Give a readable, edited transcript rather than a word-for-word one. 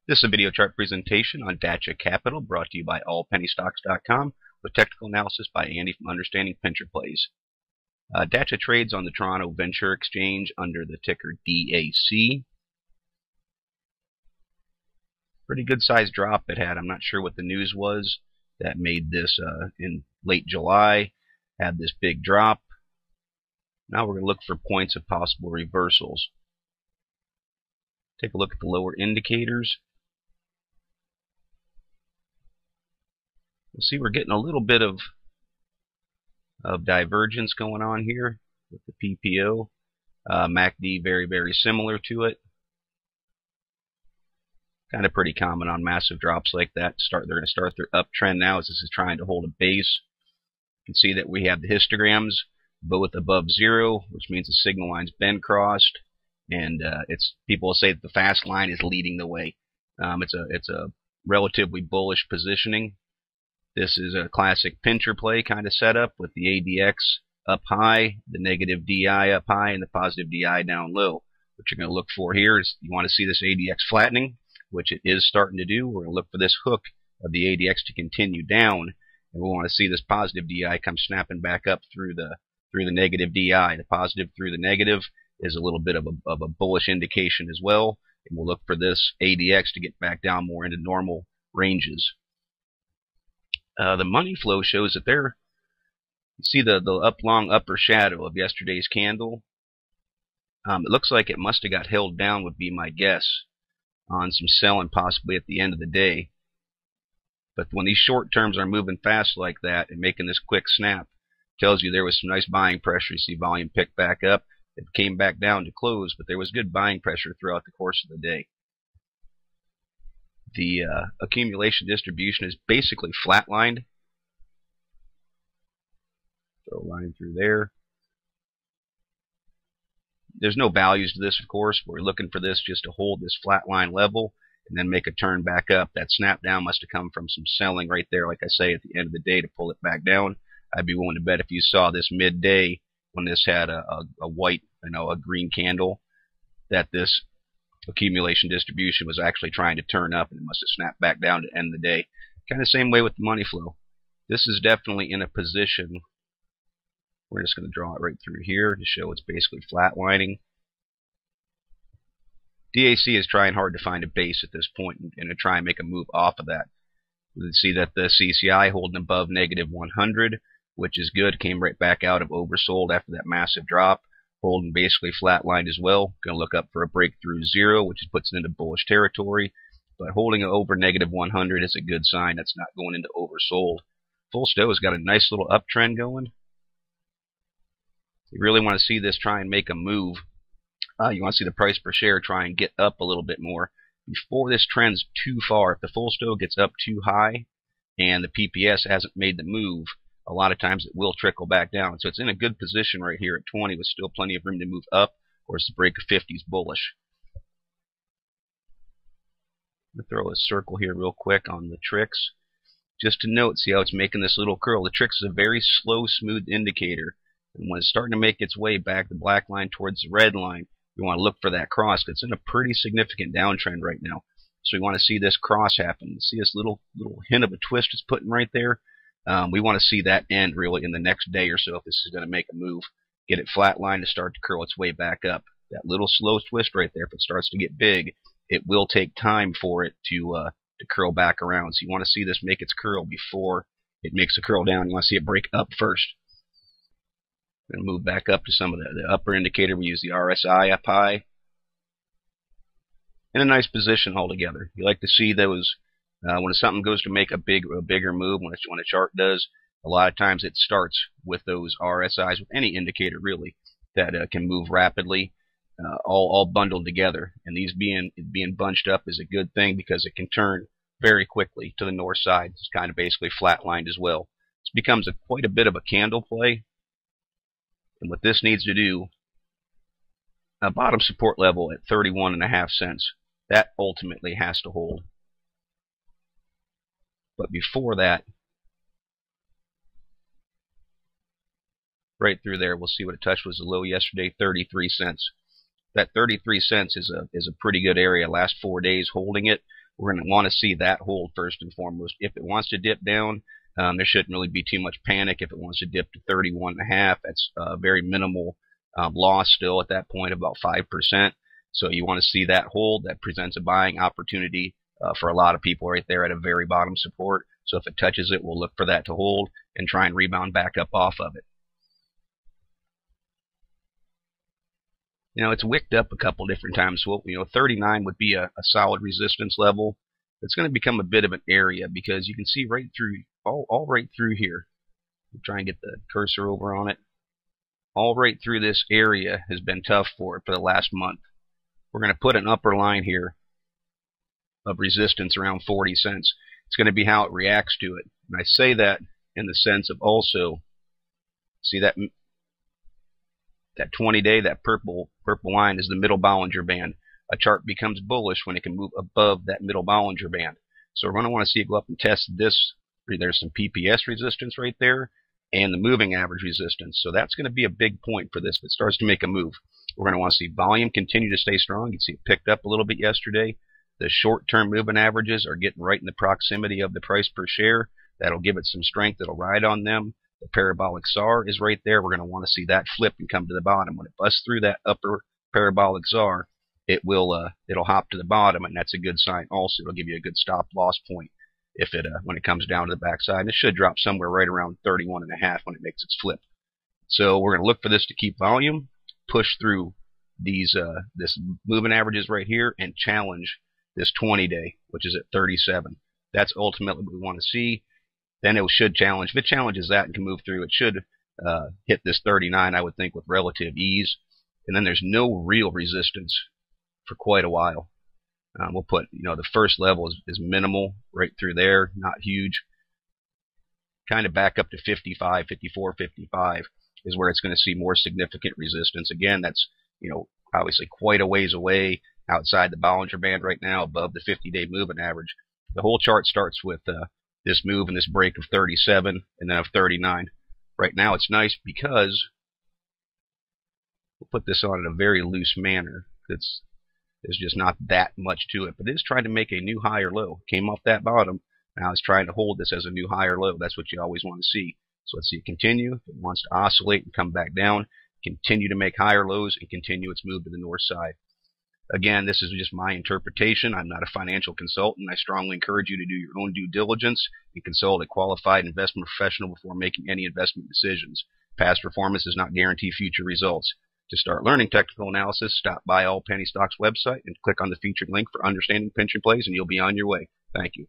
This is a video chart presentation on Dacha Capital brought to you by allpennystocks.com with technical analysis by Andy from Understanding Pincher Plays. Dacha trades on the Toronto Venture Exchange under the ticker DAC. Pretty good sized drop it had. I'm not sure what the news was that made this in late July. Had this big drop. Now we're going to look for points of possible reversals. Take a look at the lower indicators. We'll see we're getting a little bit of divergence going on here with the PPO. MACD very similar to it. Kind of pretty common on massive drops like that. They're going to start their uptrend now as this is trying to hold a base. You can see that we have the histograms both above zero, which means the signal line's been crossed, and people say that the fast line is leading the way. It's a relatively bullish positioning. This is a classic pincher play kind of setup with the ADX up high, the negative DI up high, and the positive DI down low. What you're going to look for here is you want to see this ADX flattening, which it is starting to do. We're going to look for this hook of the ADX to continue down, and we want to see this positive DI come snapping back up through the negative DI. The positive through the negative is a little bit of a bullish indication as well, and we'll look for this ADX to get back down more into normal ranges. The money flow shows that you see the long upper shadow of yesterday's candle. It looks like it must have got held down, would be my guess, on some selling possibly at the end of the day. But when these short terms are moving fast like that and making this quick snap, tells you there was some nice buying pressure. You see volume pick back up. It came back down to close, but there was good buying pressure throughout the course of the day. The accumulation distribution is basically flatlined. Throw a line through there. There's no values to this, of course, but we're looking for this just to hold this flat line level and then make a turn back up. That snap down must have come from some selling right there, like I say, at the end of the day to pull it back down. I'd be willing to bet if you saw this midday when this had a white, a green candle, that this accumulation distribution was actually trying to turn up and it must have snapped back down to end the day. Kind of same way with the money flow. This is definitely in a position. We're just going to draw it right through here to show it's basically flatlining. DAC is trying hard to find a base at this point and to try and make a move off of that. You can see that the CCI holding above negative 100, which is good. Came right back out of oversold after that massive drop. Holding basically flatlined as well. Going to look up for a breakthrough zero, which puts it into bullish territory. But holding over negative 100 is a good sign. That's not going into oversold. Full Stow has got a nice little uptrend going. You really want to see this try and make a move. You want to see the price per share try and get up a little bit more before this trends too far. If the Full Stow gets up too high and the PPS hasn't made the move, a lot of times it will trickle back down. So it's in a good position right here at 20 with still plenty of room to move up. Of course, the break of 50 is bullish. I'm going to throw a circle here real quick on the tricks. Just to note, see how it's making this little curl. The tricks is a very slow, smooth indicator. And when it's starting to make its way back the black line towards the red line, you want to look for that cross. It's in a pretty significant downtrend right now. So we want to see this cross happen. See this little hint of a twist it's putting right there? We want to see that end really in the next day or so if this is going to make a move. Get it flatlined to start to curl its way back up. That little slow twist right there, if it starts to get big, it will take time for it to curl back around. So you want to see this make its curl before it makes a curl down. You want to see it break up first. I'm going to move back up to some of the upper indicator. We use the RSI up high. In a nice position altogether. You like to see those when something goes to make a bigger move, when a chart does, a lot of times it starts with those RSIs, with any indicator really, that can move rapidly, all bundled together. And these being bunched up is a good thing because it can turn very quickly to the north side. It's kind of basically flatlined as well. This becomes quite a bit of a candle play. And what this needs to do, a bottom support level at 31.5 cents, that ultimately has to hold. But before that, right through there, we'll see what it touched was the low yesterday, 33 cents. That 33 cents is a pretty good area. Last 4 days holding it. We're going to want to see that hold first and foremost. If it wants to dip down, there shouldn't really be too much panic. If it wants to dip to 31.5, that's very minimal loss still at that point, about 5%. So you want to see that hold. That presents a buying opportunity for a lot of people right there at a very bottom support. So if it touches it, we'll look for that to hold and try and rebound back up off of it. It's wicked up a couple different times. So, 39 would be a solid resistance level. It's going to become a bit of an area because you can see right through, all right through here. I'll try and get the cursor over on it. All right through this area has been tough for it for the last month. We're going to put an upper line here of resistance around 40 cents. It's going to be how it reacts to it. And I say that in the sense of also, see that 20-day, that purple line is the middle Bollinger Band. A chart becomes bullish when it can move above that middle Bollinger Band. So we're going to want to see it go up and test this. There's some PPS resistance right there and the moving average resistance. So that's going to be a big point for this if it starts to make a move. We're going to want to see volume continue to stay strong. You can see it picked up a little bit yesterday. The short-term moving averages are getting right in the proximity of the price per share. That'll give it some strength. It'll ride on them. The parabolic SAR is right there. We're going to want to see that flip and come to the bottom. When it busts through that upper parabolic SAR, it'll hop to the bottom, and that's a good sign. Also, it'll give you a good stop loss point if it when it comes down to the backside. And it should drop somewhere right around 31.5 when it makes its flip. So we're going to look for this to keep volume, push through these this moving averages right here, and challenge this 20-day, which is at 37. That's ultimately what we want to see. Then it should challenge. If it challenges that and can move through, it should hit this 39, I would think, with relative ease. And then there's no real resistance for quite a while. We'll put, the first level is minimal right through there, not huge. Kind of back up to 55, 54, 55 is where it's going to see more significant resistance. Again, that's, obviously quite a ways away outside the Bollinger Band right now, above the 50-day moving average. The whole chart starts with this move and this break of 37 and then of 39. Right now it's nice because we'll put this on in a very loose manner. There's just not that much to it, but it is trying to make a new higher low. Came off that bottom. Now it's trying to hold this as a new higher low. That's what you always want to see. So let's see it continue. If it wants to oscillate and come back down, continue to make higher lows and continue its move to the north side. Again, this is just my interpretation. I'm not a financial consultant. I strongly encourage you to do your own due diligence and consult a qualified investment professional before making any investment decisions. Past performance does not guarantee future results. To start learning technical analysis, stop by All Penny Stock's website and click on the featured link for Understanding Pension Plays, and you'll be on your way. Thank you.